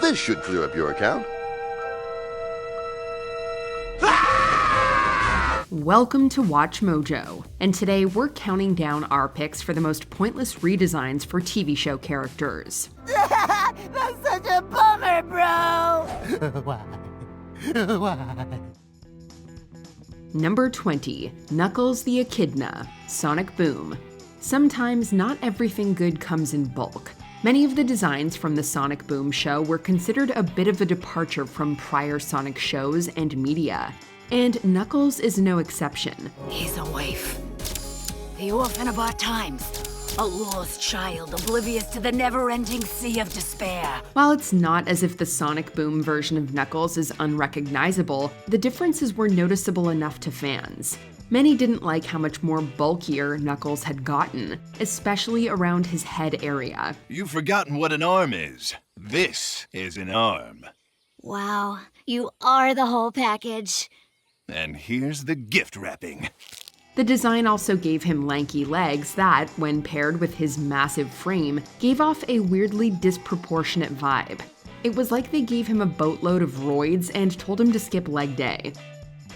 This should clear up your account. Welcome to WatchMojo, and today we're counting down our picks for the most pointless redesigns for TV show characters. That's such a bummer, bro! Why? Number 20. Knuckles the Echidna, Sonic Boom. Sometimes not everything good comes in bulk. Many of the designs from the Sonic Boom show were considered a bit of a departure from prior Sonic shows and media. And Knuckles is no exception. He's a waif. The orphan of our times. A lost child oblivious to the never-ending sea of despair. While it's not as if the Sonic Boom version of Knuckles is unrecognizable, the differences were noticeable enough to fans. Many didn't like how much more bulkier Knuckles had gotten, especially around his head area. You've forgotten what an arm is. This is an arm. Wow, you are the whole package. And here's the gift wrapping. The design also gave him lanky legs that, when paired with his massive frame, gave off a weirdly disproportionate vibe. It was like they gave him a boatload of roids and told him to skip leg day.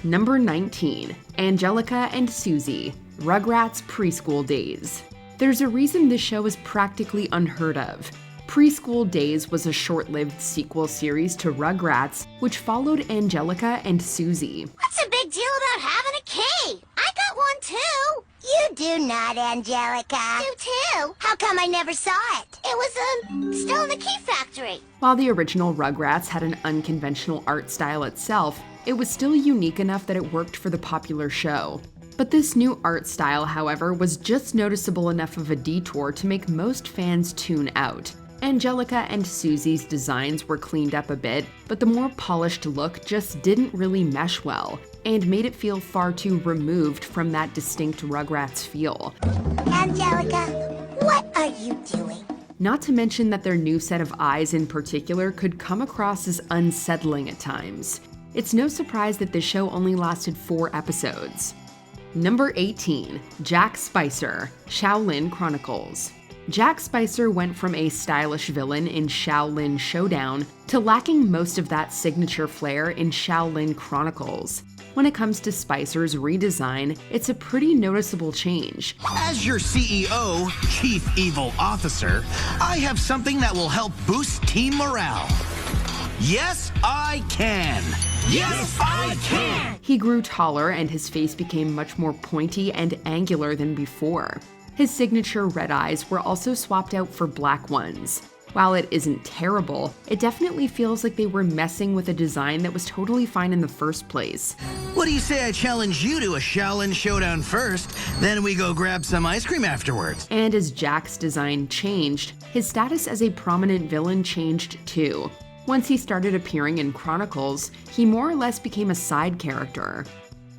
Number 19. Angelica and Susie, Rugrats Preschool Days. There's a reason this show is practically unheard of. Preschool Days was a short-lived sequel series to Rugrats, which followed Angelica and Susie. What's the big deal about having a key? I got one too. You do not, Angelica. You too. How come I never saw it? It was, still in the key factory. While the original Rugrats had an unconventional art style itself, it was still unique enough that it worked for the popular show. But this new art style, however, was just noticeable enough of a detour to make most fans tune out. Angelica and Susie's designs were cleaned up a bit, but the more polished look just didn't really mesh well, and made it feel far too removed from that distinct Rugrats feel. Angelica, what are you doing? Not to mention that their new set of eyes in particular could come across as unsettling at times. It's no surprise that this show only lasted 4 episodes. Number 18. Jack Spicer, Shaolin Chronicles. Jack Spicer went from a stylish villain in Shaolin Showdown to lacking most of that signature flair in Shaolin Chronicles. When it comes to Spicer's redesign, it's a pretty noticeable change. As your CEO, Chief Evil Officer, I have something that will help boost team morale. Yes, I can. Yes, I can! He grew taller and his face became much more pointy and angular than before. His signature red eyes were also swapped out for black ones. While it isn't terrible, it definitely feels like they were messing with a design that was totally fine in the first place. What do you say I challenge you to a Shaolin Showdown first, then we go grab some ice cream afterwards? And as Jack's design changed, his status as a prominent villain changed too. Once he started appearing in Chronicles, he more or less became a side character.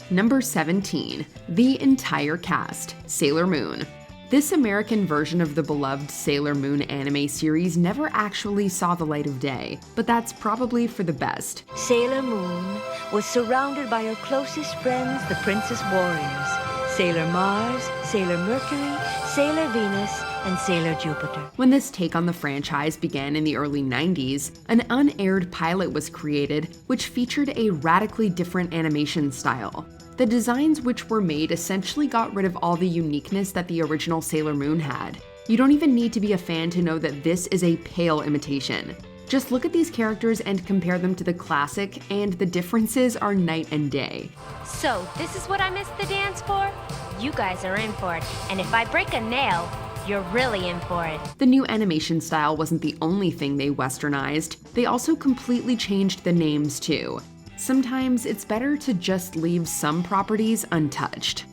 Number 17. The entire cast, Sailor Moon. This American version of the beloved Sailor Moon anime series never actually saw the light of day, but that's probably for the best. Sailor Moon was surrounded by her closest friends, the Princess Warriors. Sailor Mars, Sailor Mercury, Sailor Venus, and Sailor Jupiter. When this take on the franchise began in the early 90s, an unaired pilot was created which featured a radically different animation style. The designs which were made essentially got rid of all the uniqueness that the original Sailor Moon had. You don't even need to be a fan to know that this is a pale imitation. Just look at these characters and compare them to the classic, and the differences are night and day. So, this is what I missed the dance for? You guys are in for it, and if I break a nail, you're really in for it. The new animation style wasn't the only thing they westernized, they also completely changed the names too. Sometimes it's better to just leave some properties untouched.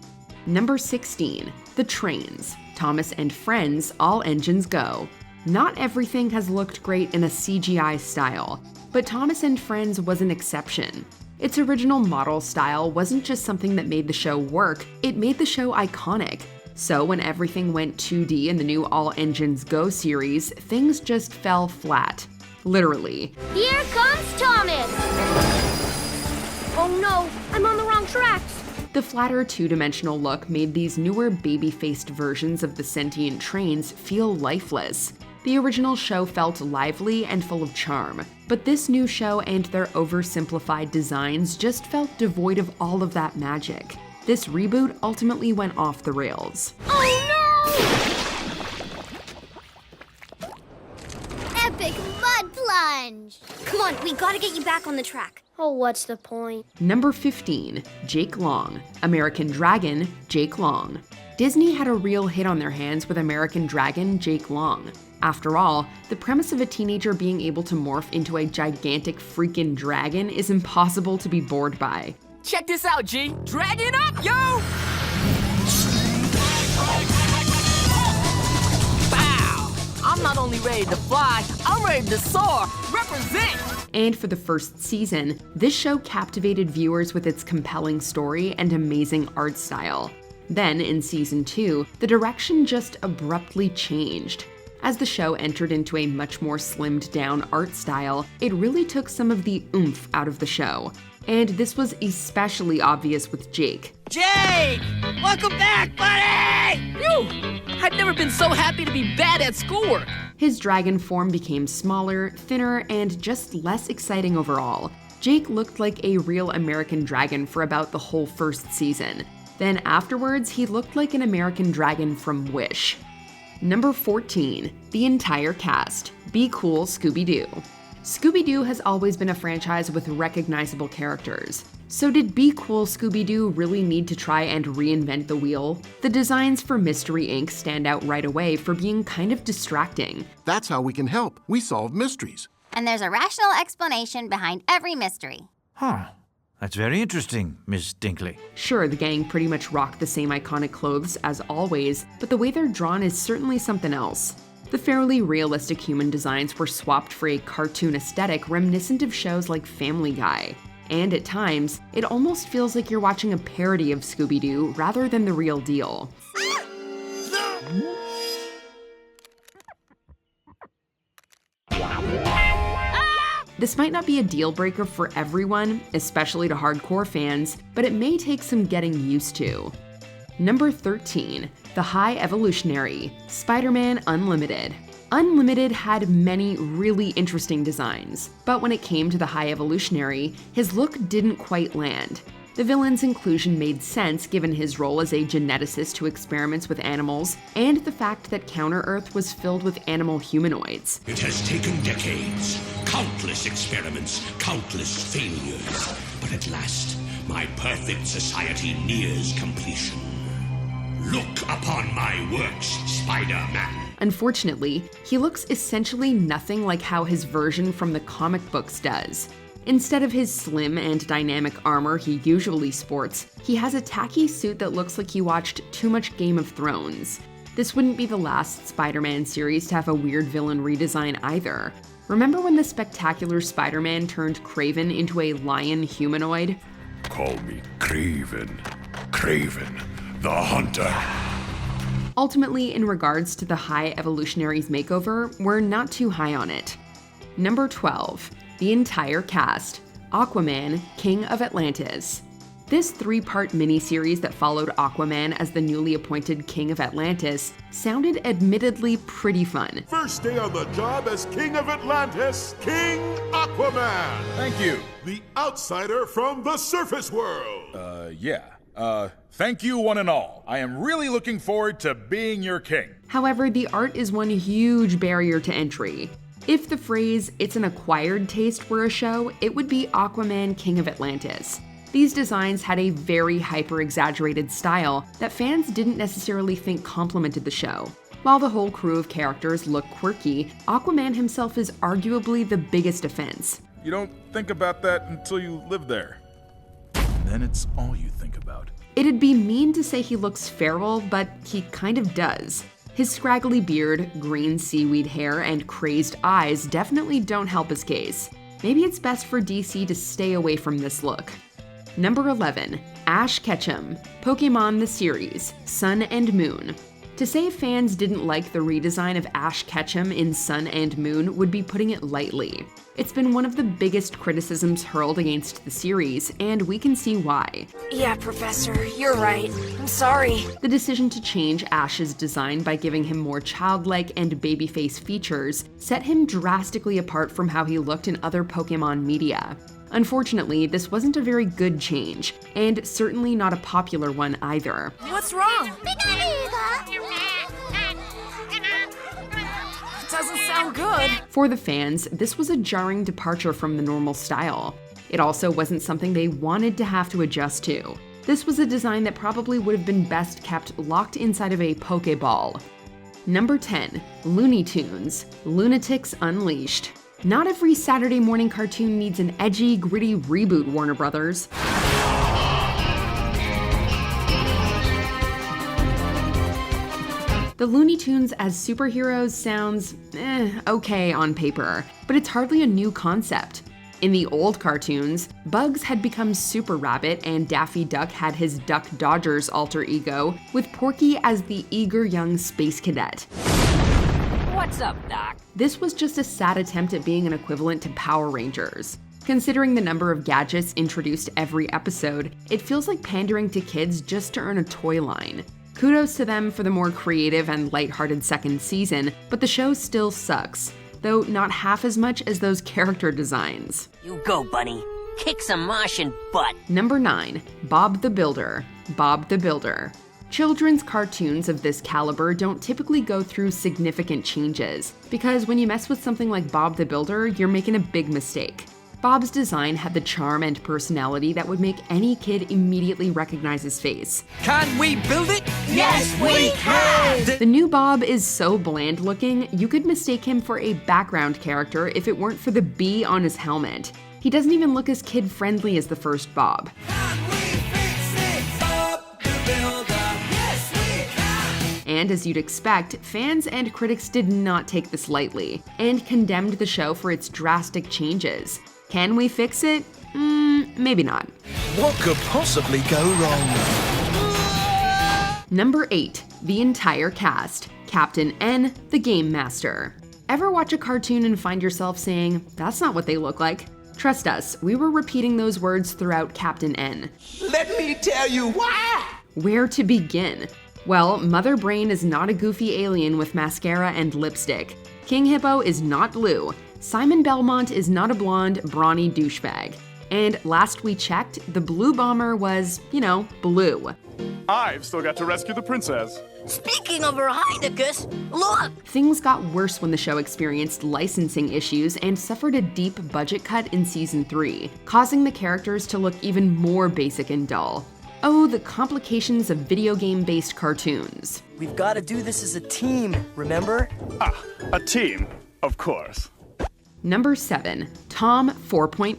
Number 16. The Trains, Thomas and Friends, All Engines Go. Not everything has looked great in a CGI style, but Thomas and Friends was an exception. Its original model style wasn't just something that made the show work, it made the show iconic. So when everything went 2D in the new All Engines Go series, things just fell flat. Literally. Here comes Thomas! Oh no, I'm on the wrong tracks! The flatter two-dimensional look made these newer baby-faced versions of the sentient trains feel lifeless. The original show felt lively and full of charm, but this new show and their oversimplified designs just felt devoid of all of that magic. This reboot ultimately went off the rails. Oh no! Epic mud plunge! Come on, we gotta get you back on the track. Oh, what's the point? Number 15, Jake Long, American Dragon, Jake Long. Disney had a real hit on their hands with American Dragon, Jake Long. After all, the premise of a teenager being able to morph into a gigantic freaking dragon is impossible to be bored by. Check this out, G. Dragon up, yo! Wow! I'm not only ready to fly, I'm ready to soar. Represent! And for the first season, this show captivated viewers with its compelling story and amazing art style. Then, in season 2, the direction just abruptly changed. As the show entered into a much more slimmed-down art style, it really took some of the oomph out of the show. And this was especially obvious with Jake. Jake! Welcome back, buddy! Phew! I've never been so happy to be bad at schoolwork. His dragon form became smaller, thinner, and just less exciting overall. Jake looked like a real American dragon for about the whole first season. Then afterwards, he looked like an American dragon from Wish. Number 14, the entire cast. Be Cool, Scooby-Doo. Scooby-Doo has always been a franchise with recognizable characters. So did Be Cool, Scooby-Doo really need to try and reinvent the wheel? The designs for Mystery Inc. stand out right away for being kind of distracting. That's how we can help. We solve mysteries. And there's a rational explanation behind every mystery. Huh. That's very interesting, Miss Dinkley. Sure, the gang pretty much rock the same iconic clothes as always, but the way they're drawn is certainly something else. The fairly realistic human designs were swapped for a cartoon aesthetic reminiscent of shows like Family Guy. And at times, it almost feels like you're watching a parody of Scooby-Doo rather than the real deal. This might not be a deal breaker for everyone, especially to hardcore fans, but it may take some getting used to. Number 13, the High Evolutionary, Spider-Man Unlimited. Unlimited had many really interesting designs, but when it came to the High Evolutionary, his look didn't quite land. The villain's inclusion made sense given his role as a geneticist who experiments with animals, and the fact that Counter-Earth was filled with animal humanoids. It has taken decades, countless experiments, countless failures, but at last, my perfect society nears completion. Look upon my works, Spider-Man. Unfortunately, he looks essentially nothing like how his version from the comic books does. Instead of his slim and dynamic armor he usually sports, he has a tacky suit that looks like he watched too much Game of Thrones. This wouldn't be the last Spider-Man series to have a weird villain redesign either. Remember when the spectacular Spider-Man turned Kraven into a lion humanoid? Call me Kraven. Kraven, the Hunter. Ultimately, in regards to the High Evolutionary's makeover, we're not too high on it. Number 12. The entire cast. Aquaman, King of Atlantis. This 3-part miniseries that followed Aquaman as the newly appointed King of Atlantis sounded admittedly pretty fun. First day on the job as King of Atlantis, King Aquaman! Thank you. The outsider from the surface world! Thank you one and all. I am really looking forward to being your king. However, the art is one huge barrier to entry. If the phrase, "it's an acquired taste" were a show, it would be Aquaman, King of Atlantis. These designs had a very hyper-exaggerated style that fans didn't necessarily think complemented the show. While the whole crew of characters look quirky, Aquaman himself is arguably the biggest offense. You don't think about that until you live there. And then it's all you think about. It'd be mean to say he looks feral, but he kind of does. His scraggly beard, green seaweed hair, and crazed eyes definitely don't help his case. Maybe it's best for DC to stay away from this look. Number 11, Ash Ketchum, Pokémon the Series, Sun and Moon. To say fans didn't like the redesign of Ash Ketchum in Sun and Moon would be putting it lightly. It's been one of the biggest criticisms hurled against the series, and we can see why. Yeah, Professor, you're right. I'm sorry. The decision to change Ash's design by giving him more childlike and babyface features set him drastically apart from how he looked in other Pokémon media. Unfortunately, this wasn't a very good change, and certainly not a popular one either. What's wrong? Doesn't sound good. For the fans, this was a jarring departure from the normal style. It also wasn't something they wanted to have to adjust to. This was a design that probably would have been best kept locked inside of a Pokeball. Number 10, Looney Tunes, Lunatics Unleashed. Not every Saturday morning cartoon needs an edgy, gritty reboot, Warner Brothers. The Looney Tunes as superheroes sounds okay on paper, but it's hardly a new concept. In the old cartoons, Bugs had become Super Rabbit and Daffy Duck had his Duck Dodgers alter ego, with Porky as the eager young space cadet. What's up, Doc? This was just a sad attempt at being an equivalent to Power Rangers. Considering the number of gadgets introduced every episode, it feels like pandering to kids just to earn a toy line. Kudos to them for the more creative and lighthearted second season, but the show still sucks, though not half as much as those character designs. You go, bunny. Kick some Martian butt. Number 9, Bob the Builder. Bob the Builder. Children's cartoons of this caliber don't typically go through significant changes, because when you mess with something like Bob the Builder, you're making a big mistake. Bob's design had the charm and personality that would make any kid immediately recognize his face. Can we build it? Yes, we can! The new Bob is so bland looking, you could mistake him for a background character if it weren't for the B on his helmet. He doesn't even look as kid-friendly as the first Bob. And as you'd expect, fans and critics did not take this lightly, and condemned the show for its drastic changes. Can we fix it? Maybe not. What could possibly go wrong? Number 8, the entire cast. Captain N, the Game Master. Ever watch a cartoon and find yourself saying, "That's not what they look like"? Trust us, we were repeating those words throughout Captain N. Let me tell you why! Where to begin? Well, Mother Brain is not a goofy alien with mascara and lipstick. King Hippo is not blue. Simon Belmont is not a blonde, brawny douchebag. And last we checked, the Blue Bomber was, blue. I've still got to rescue the princess. Speaking of Her Highness, look! Things got worse when the show experienced licensing issues and suffered a deep budget cut in season 3, causing the characters to look even more basic and dull. Oh, the complications of video game-based cartoons. We've got to do this as a team, remember? A team, of course. Number 7, Tom 4.0,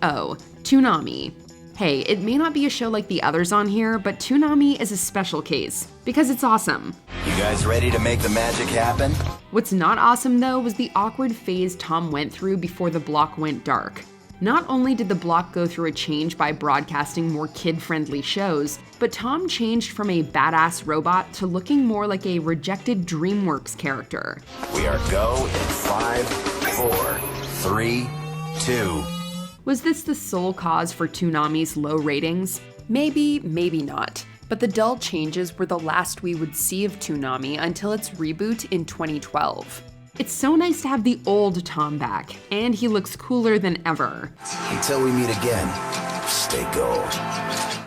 Tunami. Hey, it may not be a show like the others on here, but Tunami is a special case, because it's awesome. You guys ready to make the magic happen? What's not awesome though was the awkward phase Tom went through before the block went dark. Not only did the block go through a change by broadcasting more kid-friendly shows, but Tom changed from a badass robot to looking more like a rejected DreamWorks character. We are go in 5, 4, 3, 2. Was this the sole cause for Tunami's low ratings? Maybe, maybe not. But the dull changes were the last we would see of Tunami until its reboot in 2012. It's so nice to have the old Tom back, and he looks cooler than ever. Until we meet again, stay gold.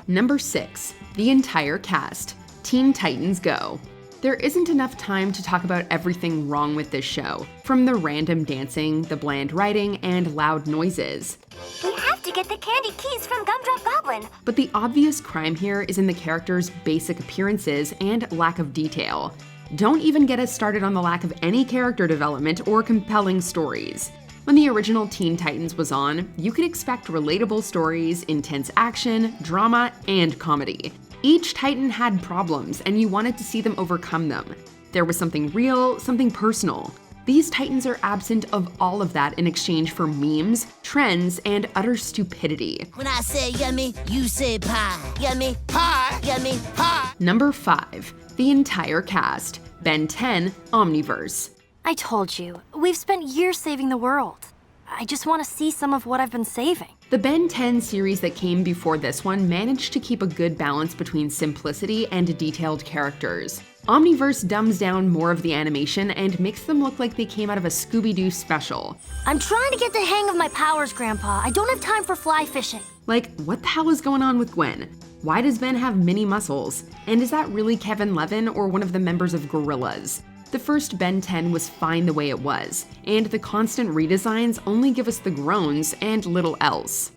Number 6, the entire cast. Teen Titans Go. There isn't enough time to talk about everything wrong with this show, from the random dancing, the bland writing, and loud noises. We have to get the candy keys from Gumdrop Goblin. But the obvious crime here is in the characters' basic appearances and lack of detail. Don't even get us started on the lack of any character development or compelling stories. When the original Teen Titans was on, you could expect relatable stories, intense action, drama, and comedy. Each Titan had problems, and you wanted to see them overcome them. There was something real, something personal. These Titans are absent of all of that in exchange for memes, trends, and utter stupidity. When I say yummy, you say pie. Yummy, pie, yummy, pie. Number 5, the entire cast. Ben 10, Omniverse. I told you, we've spent years saving the world. I just want to see some of what I've been saving. The Ben 10 series that came before this one managed to keep a good balance between simplicity and detailed characters. Omniverse dumbs down more of the animation and makes them look like they came out of a ScoobyDoo special. I'm trying to get the hang of my powers, Grandpa. I don't have time for fly fishing. Like, what the hell is going on with Gwen? Why does Ben have mini muscles? And is that really Kevin Levin or one of the members of Gorillaz? The first Ben 10 was fine the way it was, and the constant redesigns only give us the groans and little else.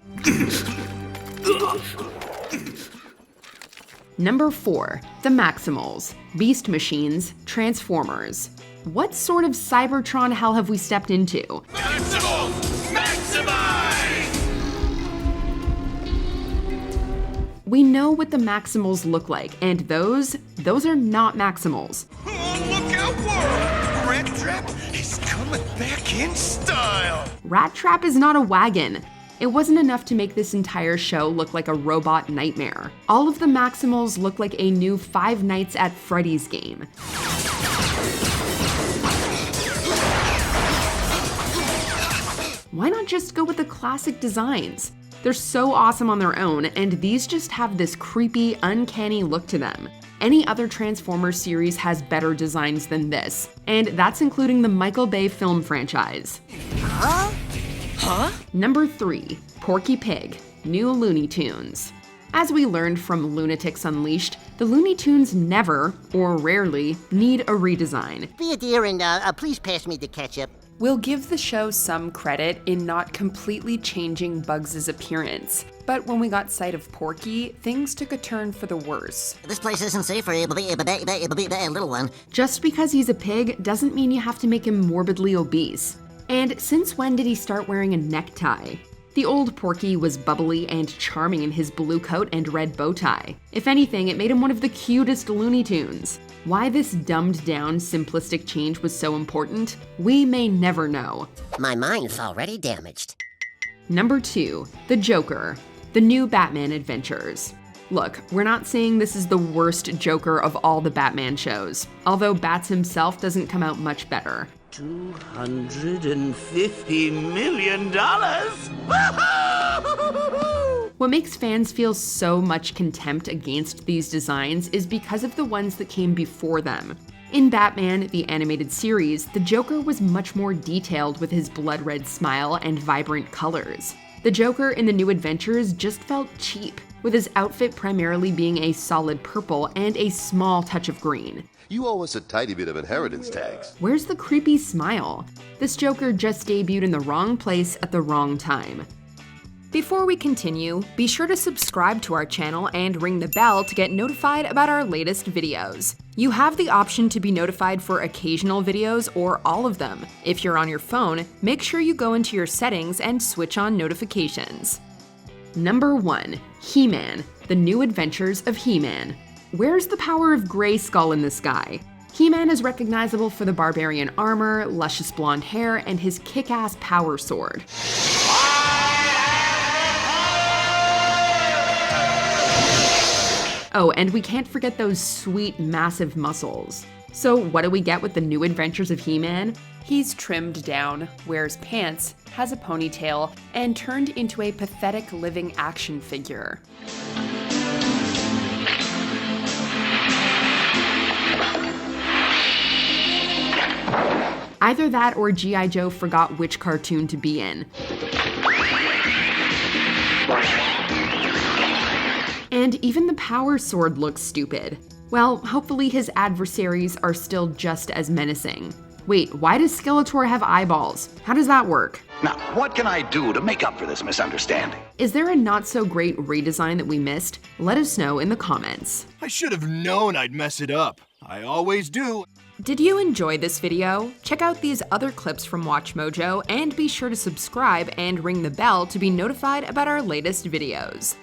Number 4, the Maximals, Beast Machines, Transformers. What sort of Cybertron hell have we stepped into? Maximals! Maximize! We know what the Maximals look like, and those are not Maximals. Look out, world! Rat Trap is coming back in style! Rat Trap is not a wagon. It wasn't enough to make this entire show look like a robot nightmare. All of the Maximals look like a new Five Nights at Freddy's game. Why not just go with the classic designs? They're so awesome on their own, and these just have this creepy, uncanny look to them. Any other Transformers series has better designs than this, and that's including the Michael Bay film franchise. Huh? Number 3, Porky Pig, New Looney Tunes. As we learned from Lunatics Unleashed, the Looney Tunes never, or rarely, need a redesign. Be a dear and please pass me the ketchup. We'll give the show some credit in not completely changing Bugs' appearance, but when we got sight of Porky, things took a turn for the worse. This place isn't safe for a little one. Just because he's a pig doesn't mean you have to make him morbidly obese. And since when did he start wearing a necktie? The old Porky was bubbly and charming in his blue coat and red bow tie. If anything, it made him one of the cutest Looney Tunes. Why this dumbed-down, simplistic change was so important, we may never know. My mind's already damaged. Number 2, the Joker, the new Batman adventures. Look, we're not saying this is the worst Joker of all the Batman shows, although Bats himself doesn't come out much better. $250 million? What makes fans feel so much contempt against these designs is because of the ones that came before them. In Batman, the animated series, the Joker was much more detailed with his blood red smile and vibrant colors. The Joker in the New Adventures just felt cheap, with his outfit primarily being a solid purple and a small touch of green. You owe us a tiny bit of inheritance tax. Where's the creepy smile? This Joker just debuted in the wrong place at the wrong time. Before we continue, be sure to subscribe to our channel and ring the bell to get notified about our latest videos. You have the option to be notified for occasional videos or all of them. If you're on your phone, make sure you go into your settings and switch on notifications. Number 1, HeMan, The New Adventures of HeMan. Where's the power of Grayskull in this guy? HeMan is recognizable for the barbarian armor, luscious blonde hair, and his kick-ass power sword. Oh, and we can't forget those sweet, massive muscles. So what do we get with the New Adventures of HeMan? He's trimmed down, wears pants, has a ponytail, and turned into a pathetic living action figure. Either that or G.I. Joe forgot which cartoon to be in. And even the power sword looks stupid. Well, hopefully his adversaries are still just as menacing. Wait, why does Skeletor have eyeballs? How does that work? Now, what can I do to make up for this misunderstanding? Is there a not-so-great redesign that we missed? Let us know in the comments. I should have known I'd mess it up. I always do. Did you enjoy this video? Check out these other clips from WatchMojo and be sure to subscribe and ring the bell to be notified about our latest videos.